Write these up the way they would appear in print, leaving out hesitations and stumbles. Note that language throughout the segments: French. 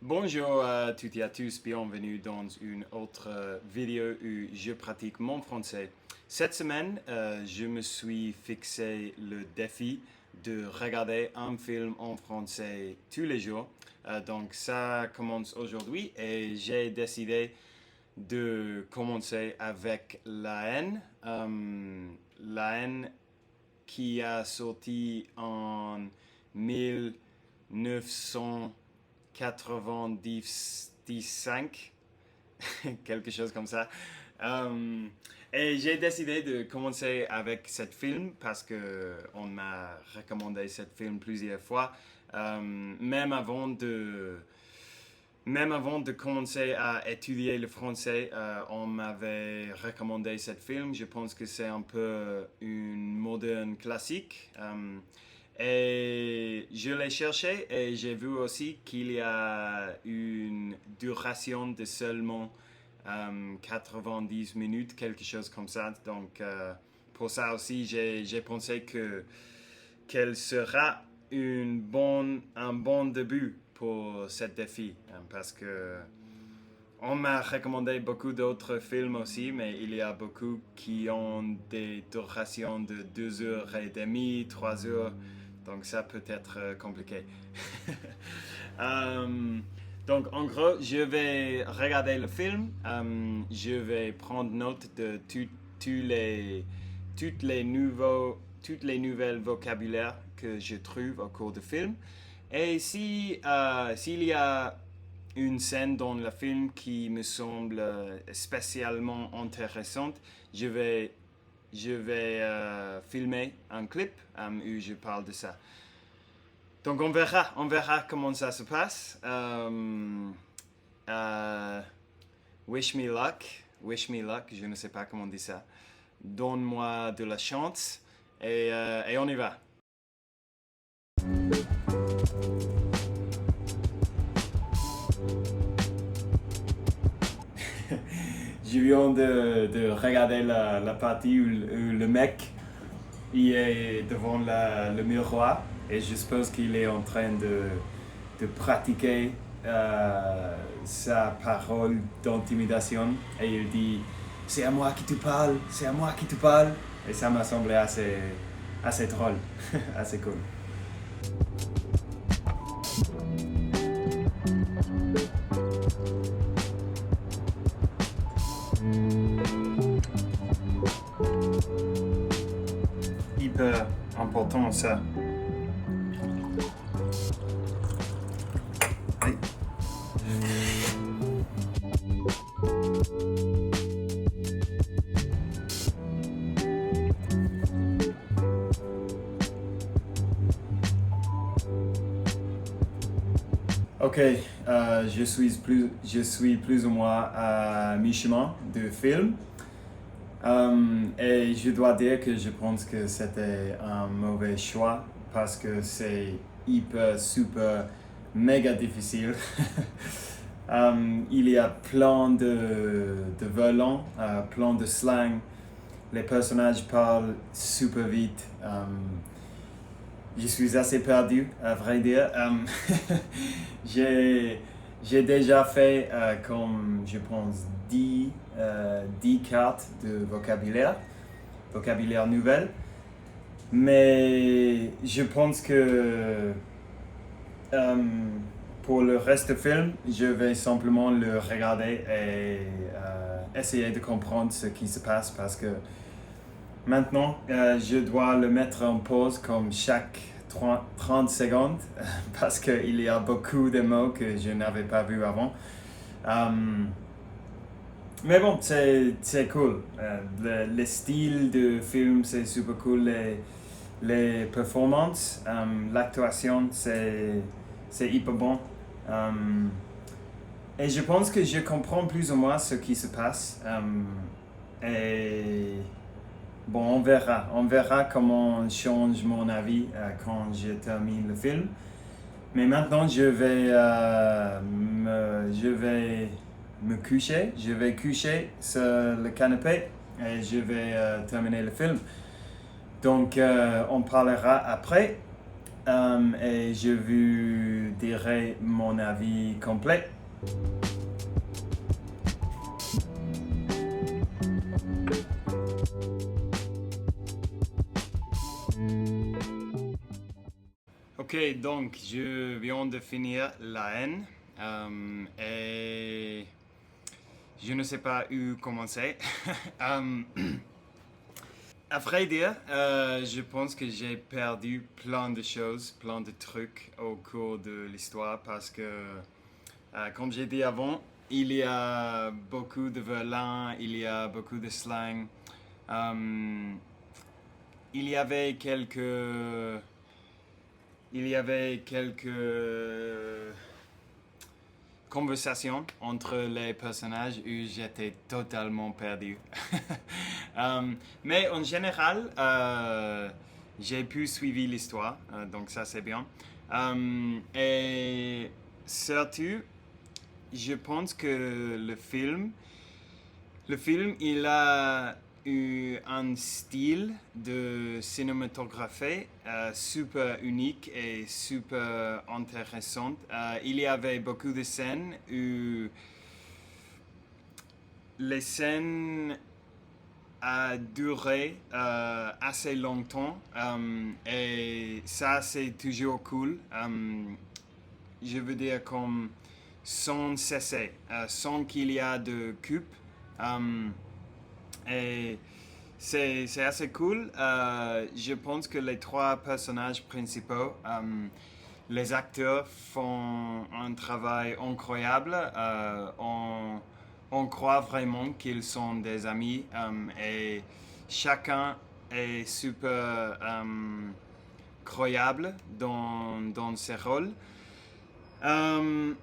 Bonjour à toutes et à tous, bienvenue dans une autre vidéo où je pratique mon français. Cette semaine, je me suis fixé le défi de regarder un film en français tous les jours. Donc ça commence aujourd'hui et j'ai décidé de commencer avec La haine. La haine qui a sorti en 1995, quelque chose comme ça. Et j'ai décidé de commencer avec ce film parce que on m'a recommandé ce film plusieurs fois, même avant de commencer à étudier le français, on m'avait recommandé ce film. Je pense que c'est un peu une moderne classique. Et je l'ai cherché et j'ai vu aussi qu'il y a une duration de seulement 90 minutes, quelque chose comme ça. Donc pour ça aussi, j'ai pensé qu'elle sera un bon début pour ce défi. Parce que on m'a recommandé beaucoup d'autres films aussi, mais il y a beaucoup qui ont des durations de 2h30, 3 heures. Donc ça peut être compliqué. Donc en gros, je vais regarder le film. Je vais prendre note de toutes les nouvelles vocabulaires que je trouve au cours du film. Et s'il y a une scène dans le film qui me semble spécialement intéressante, je vais filmer un clip où je parle de ça. Donc on verra comment ça se passe. Wish me luck, je ne sais pas comment on dit ça. Donne-moi de la chance et on y va. Je viens de regarder la partie où le mec il est devant le miroir et je suppose qu'il est en train de pratiquer sa parole d'intimidation et il dit c'est à moi qui te parle, c'est à moi qui te parle, et ça m'a semblé assez drôle, assez cool. Hyper important ça. Oui. Ok, je suis plus ou moins à mi-chemin du film. Et je dois dire que je pense que c'était un mauvais choix parce que c'est hyper, super, méga difficile. Il y a plein de violons, plein de slang. Les personnages parlent super vite. Je suis assez perdu, à vrai dire. J'ai déjà fait, comme je pense, 10 cartes de vocabulaire nouvelle. Mais je pense que pour le reste du film, je vais simplement le regarder et essayer de comprendre ce qui se passe parce que maintenant, je dois le mettre en pause comme chaque 30 secondes parce qu'il y a beaucoup de mots que je n'avais pas vus avant. Mais bon, c'est cool. Le style de film, c'est super cool. Les performances, l'actuation, c'est hyper bon. Et je pense que je comprends plus ou moins ce qui se passe. Et bon, on verra comment change mon avis quand je termine le film. Mais maintenant, je vais me coucher. Je vais coucher sur le canapé et je vais terminer le film. Donc, on parlera après. et je vous dirai mon avis complet. Ok, donc je viens de finir La haine et je ne sais pas où commencer. Euh, À vrai dire, je pense que j'ai perdu plein de choses, plein de trucs au cours de l'histoire parce que, comme j'ai dit avant, il y a beaucoup de violins, il y a beaucoup de slang. Euh, il y avait quelques, il y avait quelques conversations entre les personnages où j'étais totalement perdu. Euh, mais en général, j'ai pu suivre l'histoire, donc ça c'est bien. Et surtout, je pense que le film, il a eu un style de cinématographie super unique et super intéressant. Il y avait beaucoup de scènes où les scènes a duré assez longtemps et ça c'est toujours cool. Je veux dire comme sans cesser, sans qu'il y a de coupe. Euh, et c'est assez cool. Je pense que les trois personnages principaux, les acteurs font un travail incroyable. On croit vraiment qu'ils sont des amis et chacun est super croyable dans ses rôles. Euh,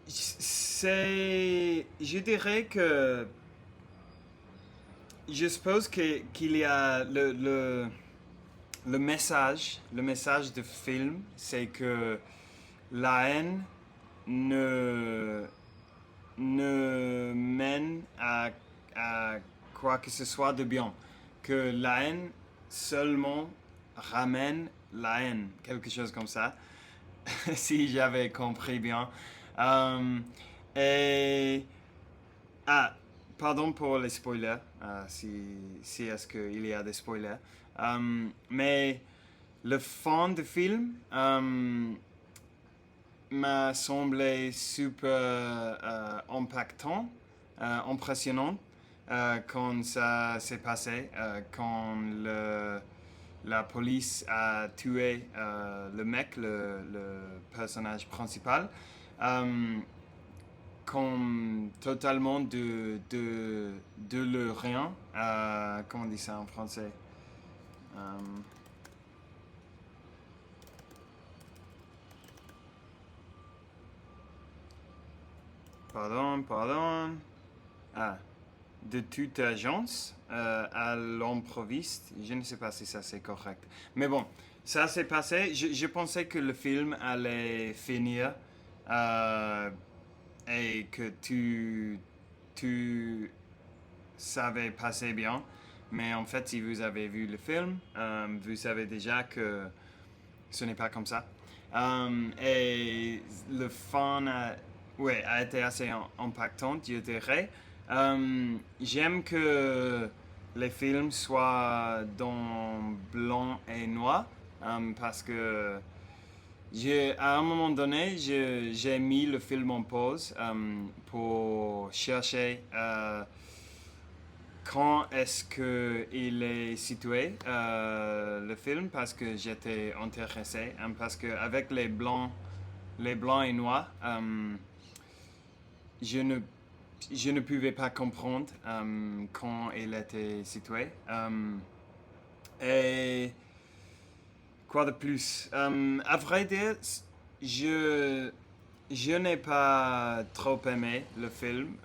je dirais que je suppose qu'il y a le message de film, c'est que la haine ne, ne mène à quoi que ce soit de bien. Que la haine seulement ramène la haine, quelque chose comme ça, si j'avais compris bien. Euh, et ah, pardon pour les spoilers, si est-ce qu'il y a des spoilers. Mais le fond du film m'a semblé super impactant, impressionnant quand ça s'est passé, quand la police a tué le mec, le personnage principal. Euh, Comme totalement de le rien. Comment on dit ça en français? Euh, pardon. Ah, de toute agence à l'improviste. Je ne sais pas si ça c'est correct. Mais bon, ça s'est passé. Je pensais que le film allait finir euh, et que tu savais passer bien. Mais en fait, si vous avez vu le film, vous savez déjà que ce n'est pas comme ça. Et le fun ouais, a été assez impactant, je dirais. J'aime que les films soient dans blanc et noir parce que à un moment donné, j'ai mis le film en pause pour chercher quand est-ce qu'il est situé, le film, parce que j'étais intéressé, parce qu'avec les blancs et noirs, je ne, je ne pouvais pas comprendre quand il était situé. Et quoi de plus? À vrai dire, je, je n'ai pas trop aimé le film.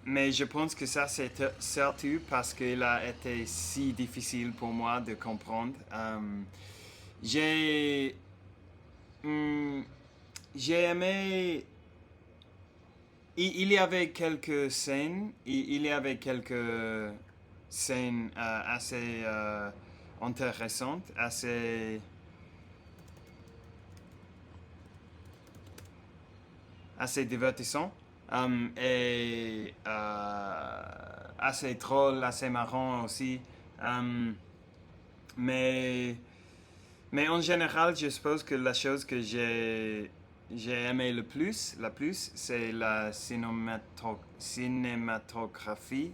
Mais je pense que ça, c'est surtout parce qu'il a été si difficile pour moi de comprendre. J'ai, hmm, j'ai aimé. Il y avait quelques scènes. Il y avait quelques scènes assez intéressant, assez divertissant et assez drôle, assez marrant aussi. Euh, mais, mais en général, je suppose que la chose que j'ai aimé la plus, c'est la cinématographie.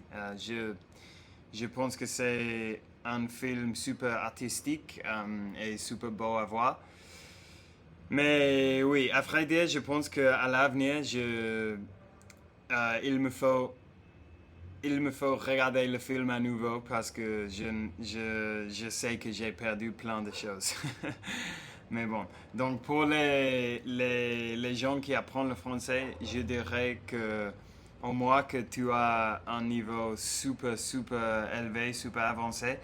Je pense que c'est un film super artistique et super beau à voir. Mais oui, à vrai dire, je pense qu'à l'avenir, il il me faut regarder le film à nouveau parce que je sais que j'ai perdu plein de choses. Mais bon, donc pour les gens qui apprennent le français, je dirais que au moins que tu as un niveau super élevé, super avancé,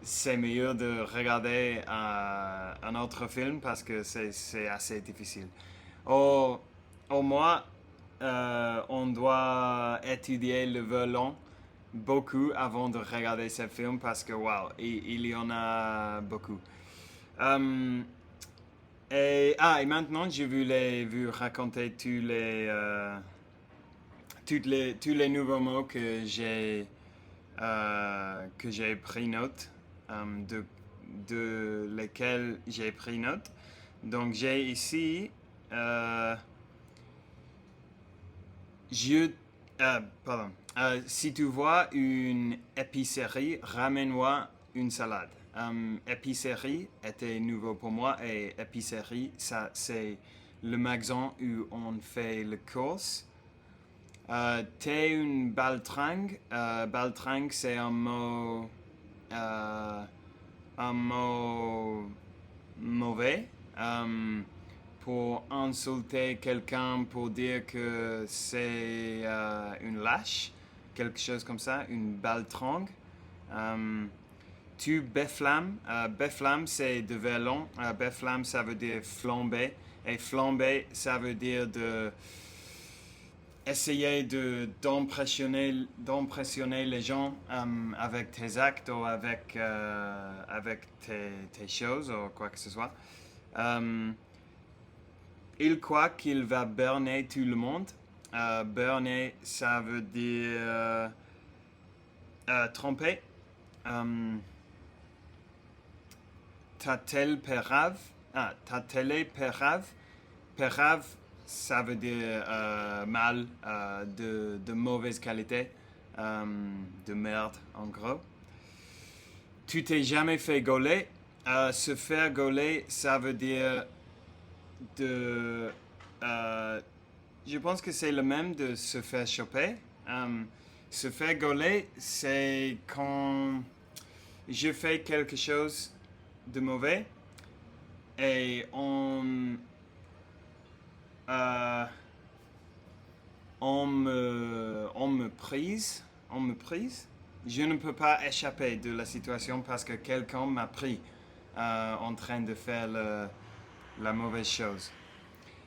c'est mieux de regarder un autre film parce que c'est assez difficile. Au, au moins, on doit étudier le violon beaucoup avant de regarder ce film parce que, wow, il y en a beaucoup. Euh, et maintenant, je voulais vous raconter tous les nouveaux mots que j'ai pris note, de, de lesquels j'ai pris note. Donc j'ai ici, je, pardon, si tu vois une épicerie, ramène-moi une salade. Épicerie était nouveau pour moi et épicerie, ça c'est le magasin où on fait le course. T'es une baltringue. Baltringue, c'est un mot mauvais pour insulter quelqu'un, pour dire que c'est une lâche, quelque chose comme ça, une baltringue. Euh, tu befflam. Befflam, c'est de violon. Befflam, ça veut dire flamber. Et flamber, ça veut dire de essayer d'impressionner les gens avec tes actes ou avec tes choses ou quoi que ce soit. Euh, il croit qu'il va berner tout le monde. Berner, ça veut dire tromper. Ta telle pérave. Ta télé pérave. Pérave, ça veut dire mal, de mauvaise qualité, de merde en gros. Tu t'es jamais fait gauler. Se faire gauler, ça veut dire de... euh, je pense que c'est le même de se faire choper. Se faire gauler, c'est quand je fais quelque chose de mauvais et euh, on me prise. On me prise. Je ne peux pas échapper de la situation parce que quelqu'un m'a pris en train de faire la mauvaise chose.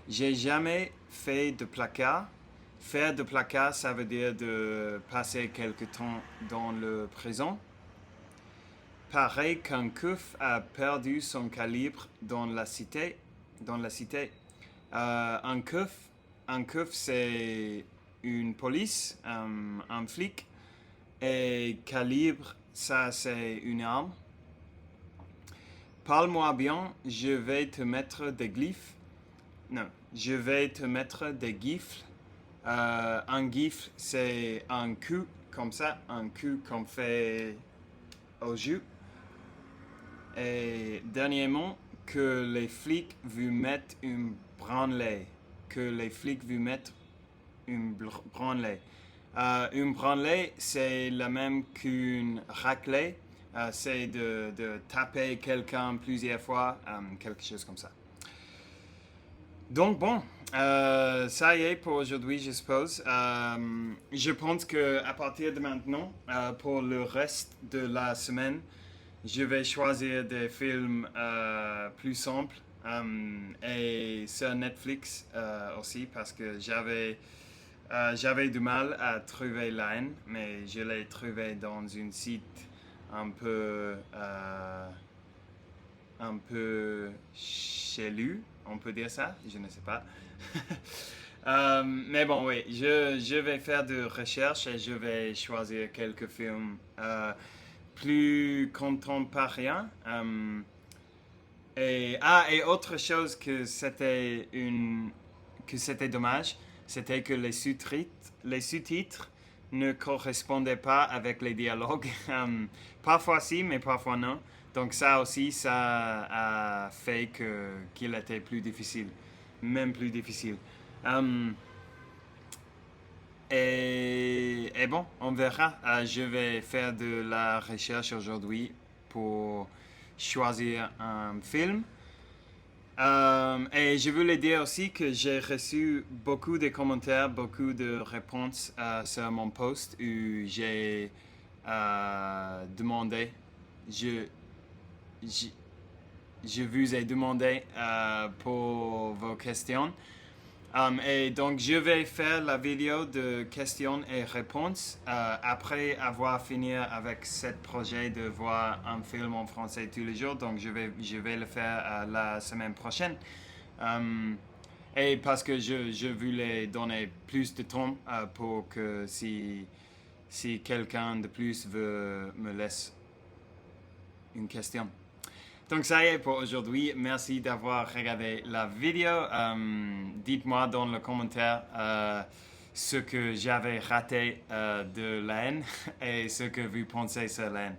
J'ai jamais fait de placard. Faire de placard, ça veut dire de passer quelque temps dans le prison. Pareil qu'un keuf a perdu son calibre dans la cité. Dans la cité. Un keuf, c'est une police, un flic. Et calibre, ça, c'est une arme. Parle-moi bien, je vais te mettre des glyphes. Non, je vais te mettre des gifles. Un gifle, c'est un coup, comme ça, un coup qu'on fait au jus. Et dernièrement, que les flics vous mettent une branlée. Que les flics vous mettent une branlée. Une branlée, c'est la même qu'une raclée. C'est de taper quelqu'un plusieurs fois, quelque chose comme ça. Donc bon, ça y est pour aujourd'hui, je suppose. Je pense qu'à partir de maintenant, pour le reste de la semaine, je vais choisir des films plus simples et sur Netflix aussi parce que j'avais du mal à trouver la haine, mais je l'ai trouvé dans un site un peu chelu, on peut dire ça, je ne sais pas. Mais bon, oui, je vais faire de recherche et je vais choisir quelques films plus contemporains. Et autre chose que c'était dommage, c'était que les sous-titres ne correspondaient pas avec les dialogues. Parfois si, mais parfois non. Donc ça aussi, ça a fait qu'il était plus difficile, même plus difficile. Et bon, on verra. Je vais faire de la recherche aujourd'hui pour choisir un film. Et je voulais dire aussi que j'ai reçu beaucoup de commentaires, beaucoup de réponses sur mon post où j'ai demandé, je, je, je vous ai demandé pour vos questions. Et donc, je vais faire la vidéo de questions et réponses après avoir fini avec ce projet de voir un film en français tous les jours. Donc, je vais le faire la semaine prochaine. Et parce que je voulais donner plus de temps pour que si quelqu'un de plus me laisse une question. Donc ça y est pour aujourd'hui. Merci d'avoir regardé la vidéo. Dites-moi dans le commentaire ce que j'avais raté de la haine et ce que vous pensez sur la haine.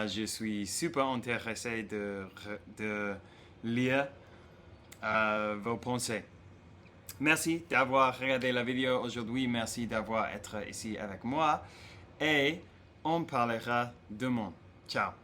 Je suis super intéressé de lire vos pensées. Merci d'avoir regardé la vidéo aujourd'hui. Merci d'avoir été ici avec moi. Et on parlera demain. Ciao.